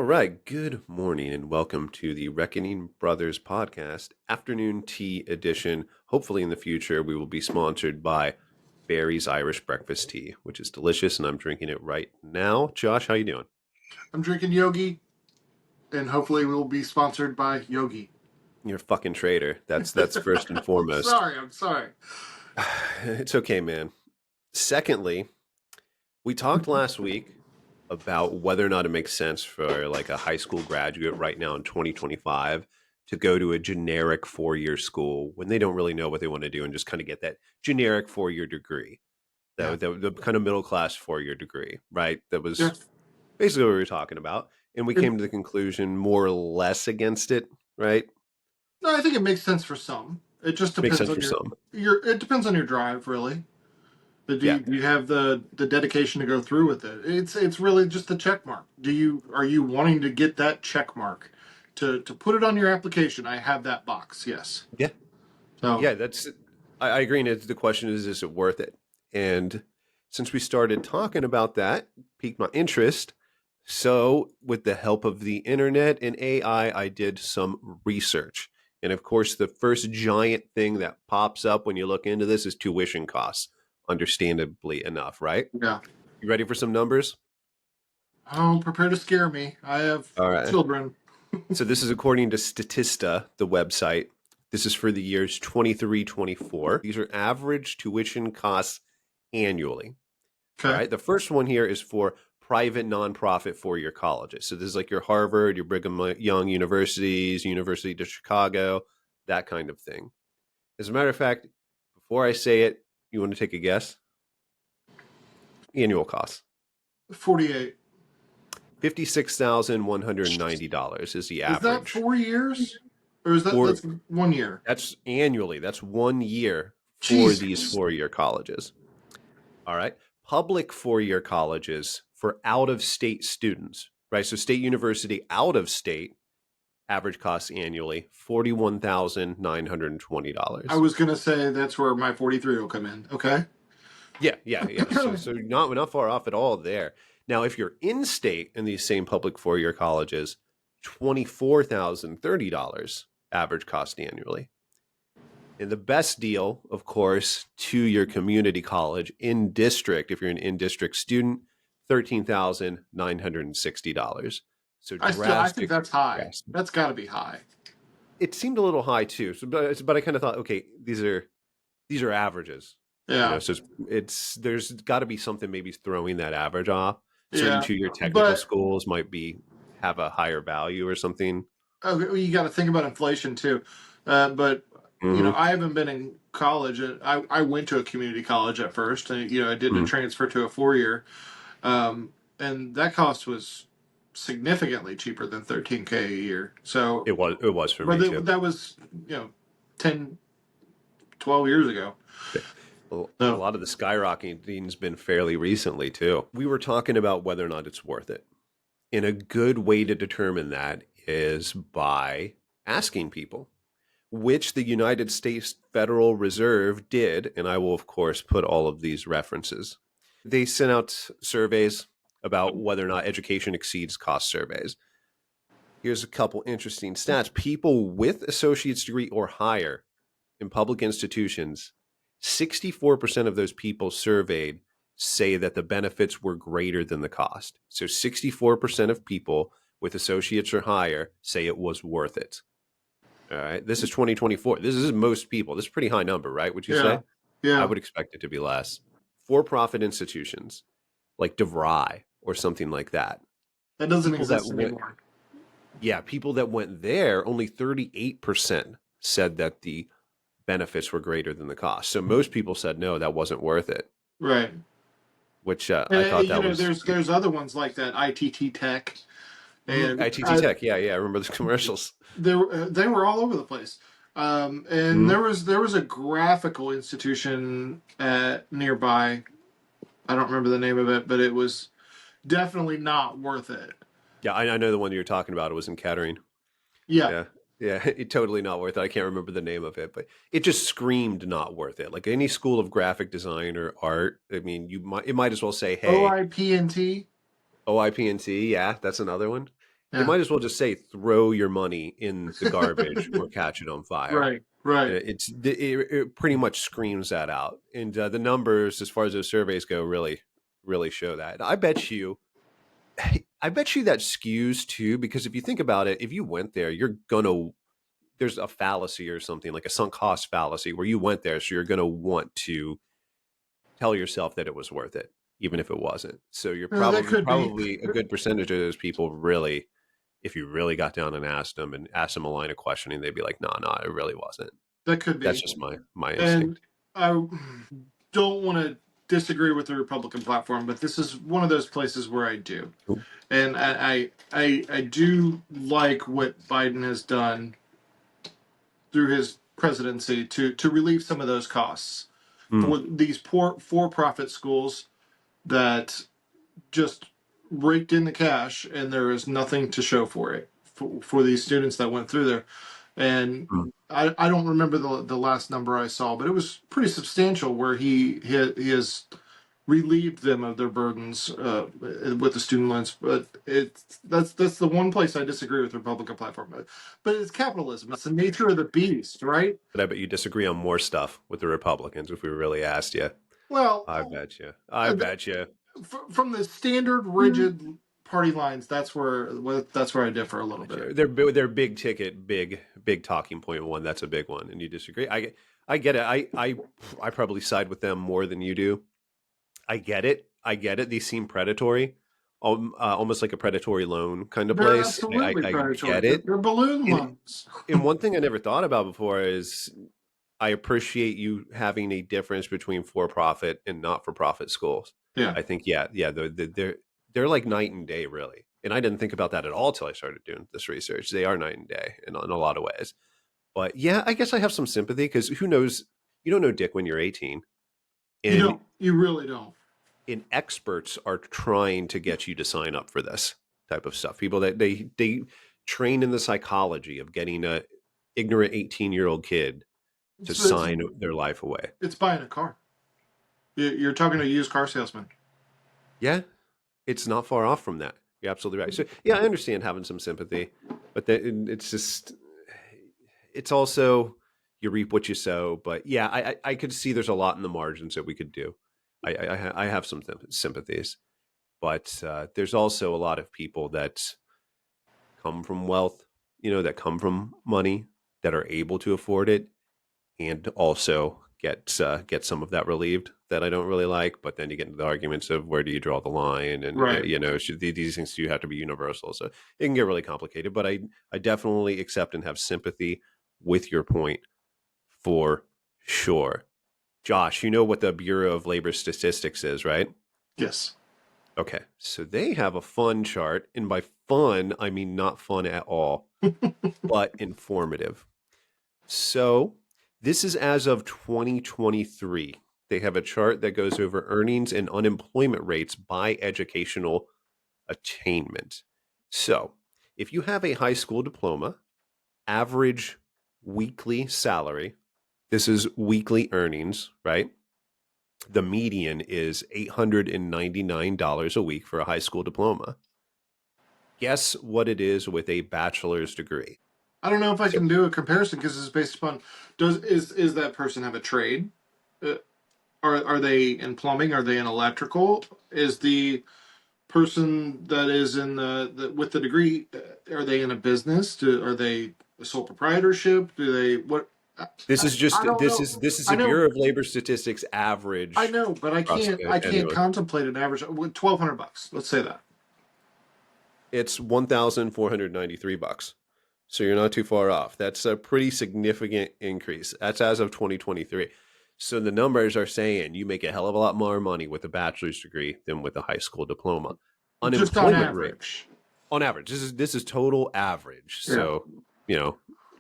right. Good morning and welcome to the Reckoning Brothers podcast, afternoon tea edition. Hopefully, in the future, we will be sponsored by Barry's Irish Breakfast Tea, which is delicious, and I'm drinking it right now. Josh, how you doing? I'm drinking Yogi, and hopefully we'll be sponsored by Yogi. You're a fucking traitor. That's first and foremost. I'm sorry. It's okay, man. Secondly, we talked last week about whether or not it makes sense for like a high school graduate right now in 2025 to go to a generic 4-year school when they don't really know what they want to do and just kind of get that generic 4-year degree, Yeah. the kind of middle class 4-year degree, right? That was Yeah. basically what we were talking about. And we came to the conclusion more or less against it, right? No, I think it makes sense for some. It just Makes depends sense on for some. your. It depends on your drive, really. But Yeah. do you have the dedication to go through with it? It's really just the check mark. Are you wanting to get that check mark to put it on your application? I have that box. Yes. Yeah. So Yeah, I agree. And the question is it worth it? And since we started talking about that, piqued my interest. So, with the help of the internet and AI, I did some research. And of course, the first giant thing that pops up when you look into this is tuition costs, understandably enough, right? yeah. You ready for some numbers? Oh, prepare to scare me. I have All right. children. So, this is according to Statista, the website. This is for the years 23, 24. These are average tuition costs annually. All Okay. right. The first one here is for private nonprofit 4-year colleges. So this is like your Harvard, your Brigham Young universities, University of Chicago, that kind of thing. As a matter of fact, before I say it, you want to take a guess? Annual costs. 48. $56,190 is the Is that average. 4 years? Or is For that's 1 year? That's annually. That's 1 year for Jesus. these 4-year colleges. All right. Public 4-year colleges for out of state students, right? So state university out of state, average cost annually $41,920. I was gonna say that's where my 43 will come in. Okay. Yeah. So not far off at all there. Now, if you're in state in these same public 4-year colleges, $24,030 average cost annually. And the best deal, of course, to your community college in district, if you're an in district student, $13,960. So I think drastic. that's high. That's got to be high. It seemed a little high too. So, but I kind of thought, okay, these are averages. Yeah. So there's got to be something maybe throwing that average off. Certain Yeah. 2-year technical But schools might have a higher value or something. okay, well, you got to think about inflation too. But Mm-hmm. I haven't been in college. I went to a community college at first, and I did a transfer to a 4-year, and that cost was significantly cheaper than 13K a year. So It was for me but too. that was 10, 12 years ago. Well, a lot of the skyrocketing's been fairly recently too. We were talking about whether or not it's worth it. And a good way to determine that is by asking people, which the United States Federal Reserve did. And I will, of course, put all of these references. They sent out surveys about whether or not education exceeds cost surveys. Here's a couple interesting stats. People with associate's degree or higher in public institutions, 64% of those people surveyed say that the benefits were greater than the cost. So 64% of people with associates or higher say it was worth it. All right. This is 2024. This is most people. This is a pretty high number, right? Would you say? Yeah. I would expect it to be less. For-profit institutions like DeVry or something like that. That doesn't exist anymore. Yeah. People that went there, only 38% said that the benefits were greater than the cost. So most people said no, that wasn't worth it. Right. Which I thought that was. There's other ones like that. ITT Tech. And ITT Tech, yeah, I remember the commercials. They were all over the place. And there was a graphical institution nearby. I don't remember the name of it, but it was definitely not worth it. Yeah, I know the one you're talking about. It was in Kettering. Yeah. It totally not worth it. I can't remember the name of it, but it just screamed not worth it. Like any school of graphic design or art, I mean, it might as well say, hey, OIPNT. OIPNT, yeah, that's another one. They Yeah. might as well just say throw your money in the garbage or catch it on fire. Right. Right. It pretty much screams that out, and the numbers as far as those surveys go really show that. I bet you that skews too, because if you think about it, if you went there, there's a fallacy or something like a sunk cost fallacy where you went there, so you're gonna want to tell yourself that it was worth it, even if it wasn't. So you're That could be. probably a good percentage of those people really, if you really got down and asked them a line of questioning, they'd be like, "No, no, it really wasn't." That could That's be. just my And instinct. I don't want to disagree with the Republican platform, but this is one of those places where I do. Cool. And I do like what Biden has done through his presidency to relieve some of those costs Mm. for these poor for-profit schools that just raked in the cash and there is nothing to show for it for these students that went through there. And Mm. I don't remember the last number I saw, but it was pretty substantial where he has relieved them of their burdens with the student loans. But that's the one place I disagree with the Republican platform. But it's capitalism. It's the nature of the beast, right? But I bet you disagree on more stuff with the Republicans if we really asked you. I Well, bet you. I bet you. from the standard rigid party lines, that's where I differ a little bit. They're big ticket, big talking point one. That's a big one, and you disagree. I get it. I probably side with them more than you do. I get it. I get it. They seem predatory, almost like a predatory loan kind of They're place. absolutely I predatory. get it. They're balloon And, loans. and one thing I never thought about before is I appreciate you having a difference between for-profit and not-for-profit schools. Yeah. I think, yeah, they're like night and day, really. And I didn't think about that at all till I started doing this research. They are night and day in a lot of ways. But yeah, I guess I have some sympathy because who knows? You don't know dick when you're 18, You and don't. You really don't. experts are trying to get you to sign up for this type of stuff. People that they train in the psychology of getting a ignorant 18-year-old kid to sign their life away. It's buying a car. You're talking to a used car salesman. Yeah, it's not far off from that. You're absolutely right. So yeah, I understand having some sympathy, but it's just it's also you reap what you sow. But yeah, I could see there's a lot in the margins that we could do. I have some sympathies, but there's also a lot of people that come from wealth, that come from money, that are able to afford it, and also get some of that relieved that I don't really like. But then you get into the arguments of where do you draw the line, and Right. should these things do have to be universal? So it can get really complicated. But I definitely accept and have sympathy with your point for sure. Josh, you know what the Bureau of Labor Statistics is, right? Yes. Okay, so they have a fun chart, and by fun I mean not fun at all, but informative. So this is as of 2023. They have a chart that goes over earnings and unemployment rates by educational attainment. So if you have a high school diploma, average weekly salary, this is weekly earnings, right? The median is $899 a week for a high school diploma. Guess what it is with a bachelor's degree? I don't know if I So can do a comparison because it's based upon is that person have a trade? Uh, are they in plumbing? Are they in electrical? Is the person that is in the with the degree are they in a business? Are they a sole proprietorship? Do they what? this is I just don't know. this is I a know. Bureau of Labor Statistics average I know, but across I can't annually. contemplate an average. $1,200. Let's say that. It's $1,493. So you're not too far off. That's a pretty significant increase. That's as of 2023. So the numbers are saying you make a hell of a lot more money with a bachelor's degree than with a high school diploma. Just on Unemployment rate average. on average. This is total average. Yeah. So,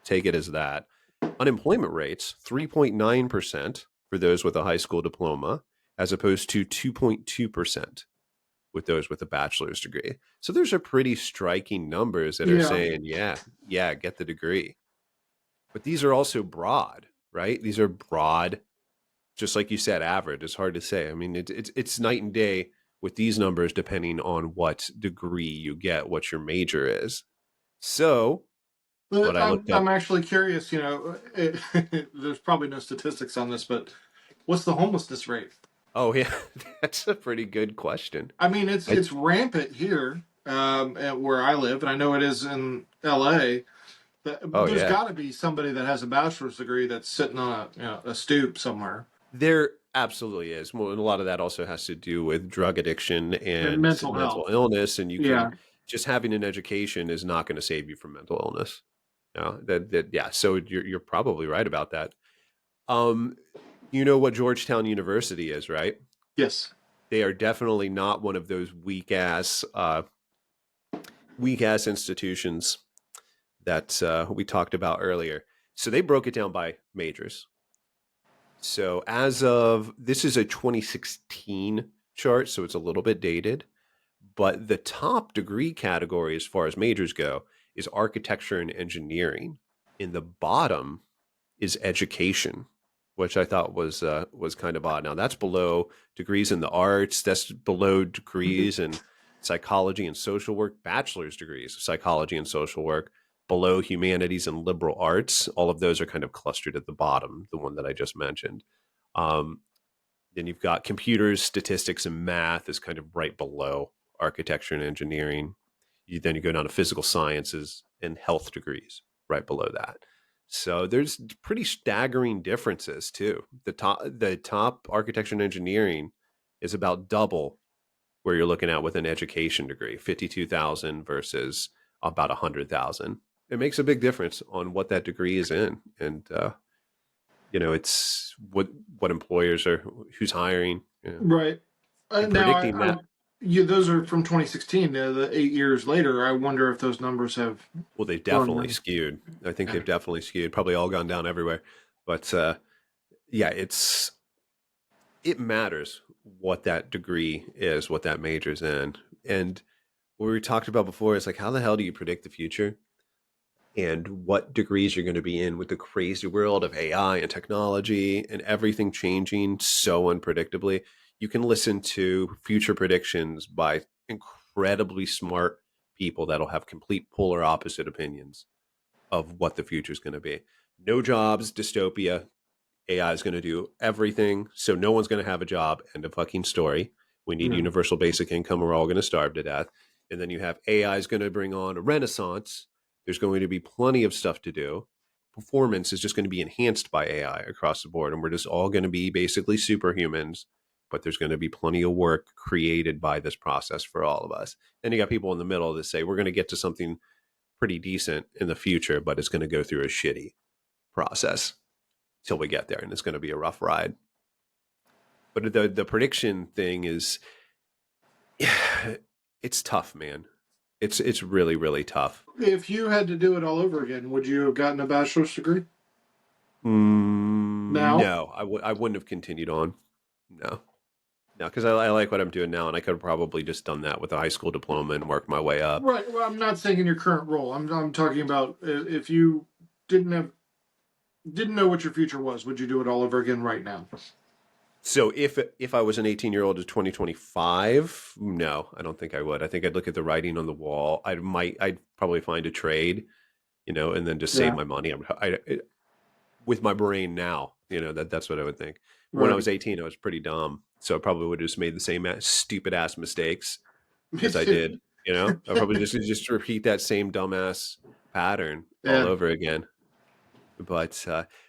take it as that. Unemployment rates 3.9% for those with a high school diploma as opposed to 2.2% with those with a bachelor's degree. So there's a pretty striking numbers that are Yeah. saying, yeah, get the degree. But these are also broad, right? These are broad, just like you said, average. It's hard to say. I mean, it's night and day with these numbers depending on what degree you get, what your major is. So what But I I'm looked up, I'm actually curious. There's probably no statistics on this, but what's the homelessness rate? oh yeah, that's a pretty good question. I mean, it's I, it's rampant here at where I live, and I know it is in L.A. oh There's yeah, got to be somebody that has a bachelor's degree that's sitting on a stoop somewhere. there absolutely is. Well, and a lot of that also has to do with drug addiction And and mental mental health. illness, and you can Yeah. just having an education is not going to save you from mental illness. That yeah. So you're probably right about that. Um, you know what Georgetown University is, right? Yes. They are definitely not one of those weak ass institutions that we talked about earlier. So they broke it down by majors. So as of this is a 2016 chart, so it's a little bit dated, but the top degree category as far as majors go is architecture and engineering. In the bottom is education, which I thought was kind of odd. Now that's below degrees in the arts. That's below degrees in psychology and social work, bachelor's degrees of psychology and social work, below humanities and liberal arts. All of those are kind of clustered at the bottom, the one that I just mentioned. Um, then you've got computers, statistics, and math is kind of right below architecture and engineering. Then you go down to physical sciences and health degrees right below that. So there's pretty staggering differences too. The top architecture and engineering is about double where you're looking at with an education degree, 52,000 versus about 100,000. It makes a big difference on what that degree is in, and it's what employers are, who's hiring, Right. and Now, predicting that. those are from 2016. The 8 years later, I wonder if those numbers have Well, they've gone definitely down. skewed. I think Yeah. they've definitely skewed. Probably all gone down everywhere, but yeah, it matters what that degree is, what that major's in, and what we talked about before is like, how the hell do you predict the future and what degrees you're going to be in with the crazy world of AI and technology and everything changing so unpredictably? You can listen to future predictions by incredibly smart people that'll have complete polar opposite opinions of what the future is going to be. No jobs, dystopia. AI is going to do everything. So no one's going to have a job. End of fucking story. We need Yeah. universal basic income. We're all going to starve to death. And then you have AI is going to bring on a renaissance. There's going to be plenty of stuff to do. Performance is just going to be enhanced by AI across the board. And we're just all going to be basically superhumans. But there's going to be plenty of work created by this process for all of us. And you got people in the middle that say we're going to get to something pretty decent in the future, but it's going to go through a shitty process till we get there, and it's going to be a rough ride. But the prediction thing is, it's tough, man. It's really really tough. If you had to do it all over again, would you have gotten a bachelor's degree now? No, I wouldn't have continued on. No, no, because I like what I'm doing now, and I could have probably just done that with a high school diploma and worked my way up. Right. Well, I'm not saying in your current role. I'm talking about if you didn't have didn't know what your future was, would you do it all over again right now? So if I was an 18-year-old in 2025, no, I don't think I would. I think I'd look at the writing on the wall. I'd probably find a trade, and then just save Yeah. my money. With my brain now, that's what I would think. But when I Right. was 18, I was pretty dumb, so I probably would have just made the same stupid ass mistakes as I did. I probably just repeat that same dumbass pattern all Yeah. over again. But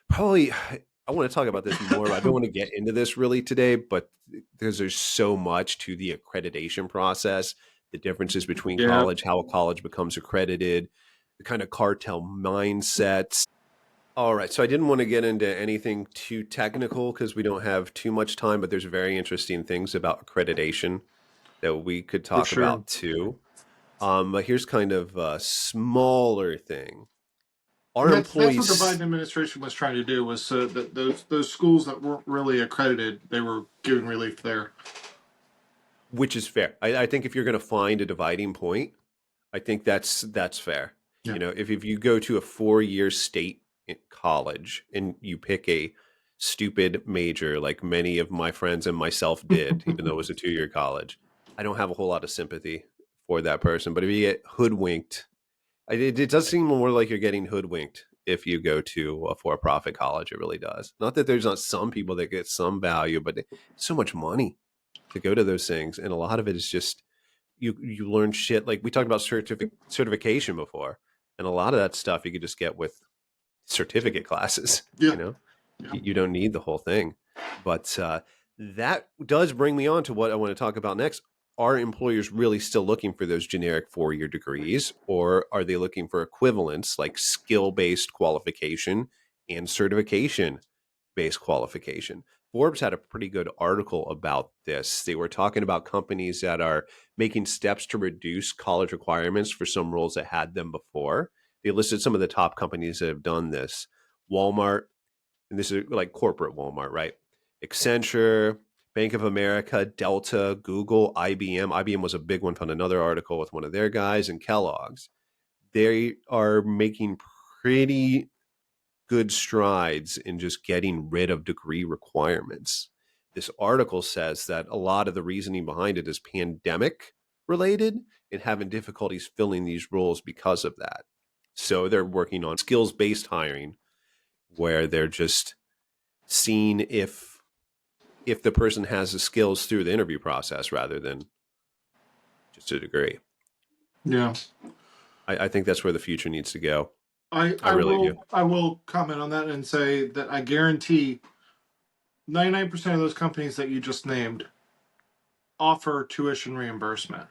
probably, I want to talk about this more. I don't want to get into this really today, but because there's so much to the accreditation process, the differences between Yeah. college, how a college becomes accredited, the kind of cartel mindsets. All right, so I didn't want to get into anything too technical because we don't have too much time, but there's very interesting things about accreditation that we could For talk sure. about too. But here's kind of a smaller thing. And Our that's what the Biden employees, administration was trying to do was that those schools that weren't really accredited, they were giving relief there. which is fair. I think if you're going to find a dividing point, I think that's fair. Yeah. If you go to a 4-year state college and you pick a stupid major like many of my friends and myself did, even though it was a 2-year college, I don't have a whole lot of sympathy for that person. But if you get hoodwinked, it does seem more like you're getting hoodwinked if you go to a for-profit college. It really does. Not that there's not some people that get some value, but it's so much money to go to those things, and a lot of it is just you learn shit. Like we talked about certification before, and a lot of that stuff you could just get with certificate classes. Yeah. You know, Yeah. you don't need the whole thing. But that does bring me on to what I want to talk about next. Are employers really still looking for those generic 4-year degrees, or are they looking for equivalents like skill-based qualification and certification-based qualification? Forbes had a pretty good article about this. They were talking about companies that are making steps to reduce college requirements for some roles that had them before. They listed some of the top companies that have done this. Walmart, and this is like corporate Walmart, right? Accenture, Bank of America, Delta, Google, IBM. IBM was a big one. Found another article with one of their guys, and Kellogg's. They are making pretty good strides in just getting rid of degree requirements. This article says that a lot of the reasoning behind it is pandemic related and having difficulties filling these roles because of that. So they're working on skills based hiring, where they're just seeing if the person has the skills through the interview process rather than just a degree. Yeah. I think that's where the future needs to go. I really do. will comment on that and say that I guarantee 99% of those companies that you just named offer tuition reimbursement.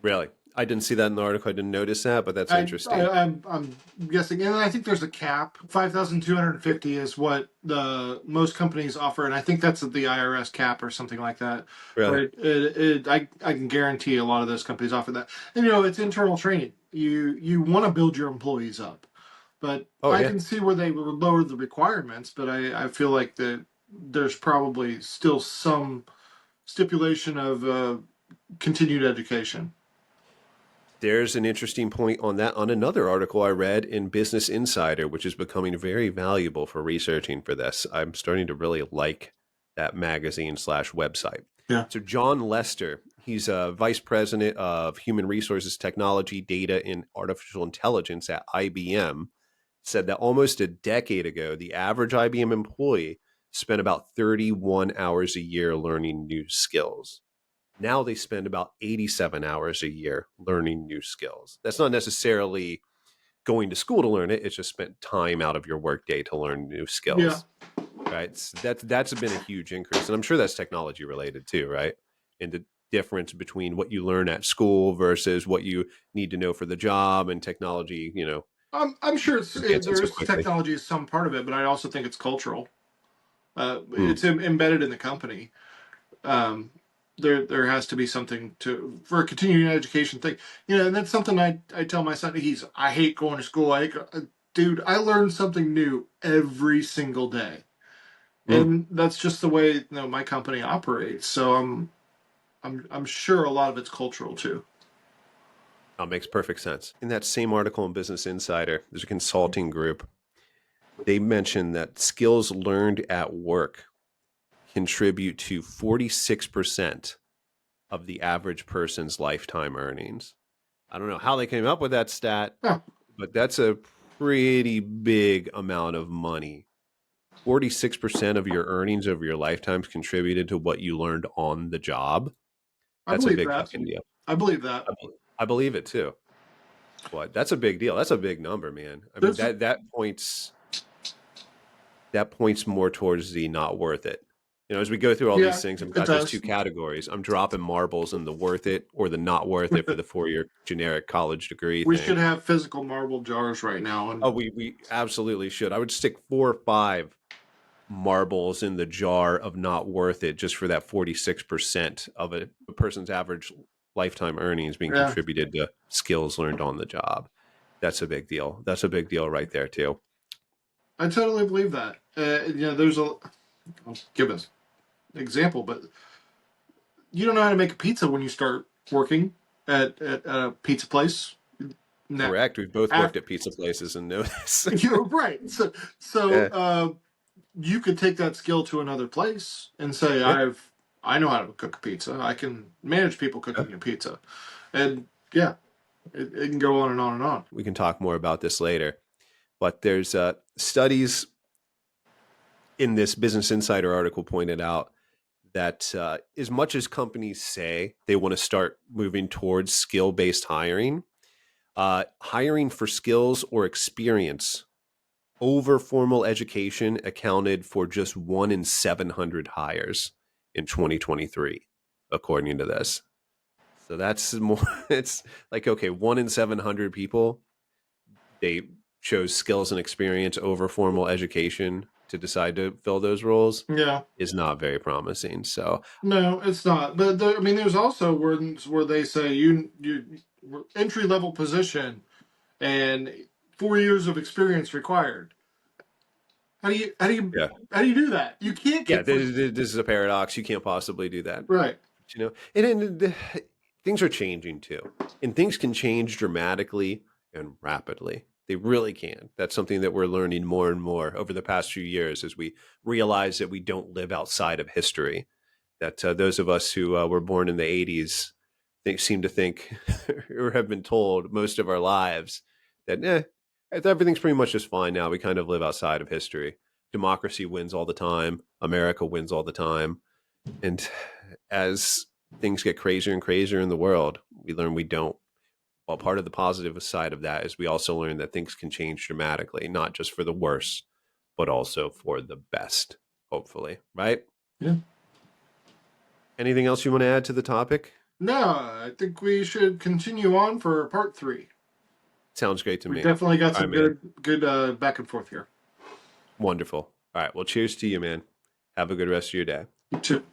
Really? I didn't see that in the article. I didn't notice that, but that's interesting. I'm guessing, and I think there's a cap. 5,250 is what the most companies offer, and I think that's the IRS cap or something like that. Really? But I can guarantee a lot of those companies offer that. And it's internal training. You want to build your employees up, but I can see where they would lower the requirements. But I feel like that there's probably still some stipulation of continued education. There's an interesting point on that on another article I read in Business Insider, which is becoming very valuable for researching for this. I'm starting to really like that magazine/website. Yeah. So John Lester, he's a vice president of human resources technology, data, and artificial intelligence at IBM, said that almost a decade ago, the average IBM employee spent about 31 hours a year learning new skills. Now they spend about 87 hours a year learning new skills. That's not necessarily going to school to learn it. It's just spent time out of your workday to learn new skills. Yeah. Right. So that's been a huge increase. And I'm sure that's technology related too, right? And the difference between what you learn at school versus what you need to know for the job and technology, I'm sure so technology is some part of it, but I also think it's cultural. It's embedded in the company. There has to be something for a continuing education thing, and that's something I tell my son. I hate going to school. Dude, I learn something new every single day, and that's just the way my company operates. So I'm sure a lot of it's cultural too. That makes perfect sense. In that same article in Business Insider, there's a consulting group. They mentioned that skills learned at work contribute to 46% of the average person's lifetime earnings. I don't know how they came up with that stat, but that's a pretty big amount of money. 46% of your earnings over your lifetimes contributed to what you learned on the job. That's a big fucking deal. I believe that. I believe it too. But that's a big deal. That's a big number, man. I mean, that points more towards the not worth it. As we go through all these things, I've got those two categories. I'm dropping marbles in the worth it or the not worth it for the 4-year generic college degree. We should have physical marble jars right now. Oh, we absolutely should. I would stick 4 or 5 marbles in the jar of not worth it just for that 46% of a person's average lifetime earnings being contributed to skills learned on the job. That's a big deal. That's a big deal right there too. I totally believe that. I'll give us an example, but you don't know how to make a pizza when you start working at a pizza place. Correct. We've both worked at pizza places and know this. Right. So you could take that skill to another place and say, I know how to cook a pizza. I can manage people cooking a pizza. And yeah, it can go on and on and on. We can talk more about this later. But there's studies in this Business Insider article pointed out that as much as companies say they want to start moving towards skill-based hiring, hiring for skills or experience over formal education accounted for just 1 in 700 hires in 2023, according to this. So that's more, it's like, okay, 1 in 700 people, they chose skills and experience over formal education to decide to fill those roles Yeah. is not very promising. So No, it's not. But I mean, there's also words where they say you entry level position and 4 years of experience required. How do you how do you yeah, how do you do that? You can't yeah, get this is a paradox. You can't possibly do that, right. you know. And things are changing too, and things can change dramatically and rapidly. They really can. That's something that we're learning more and more over the past few years as we realize that we don't live outside of history. That those of us who were born in the 80s seem to think or have been told most of our lives that everything's pretty much just fine now. We kind of live outside of history. Democracy wins all the time. America wins all the time. And as things get crazier and crazier in the world, we learn we don't. Well, part of the positive side of that is we also learn that things can change dramatically, not just for the worse, but also for the best, hopefully. Right? Yeah. Anything else you want to add to the topic? No, I think we should continue on for part 3. Sounds great to We me. definitely got All some right, man. good back and forth here. Wonderful. All right. Well, cheers to you, man. Have a good rest of your day. You too.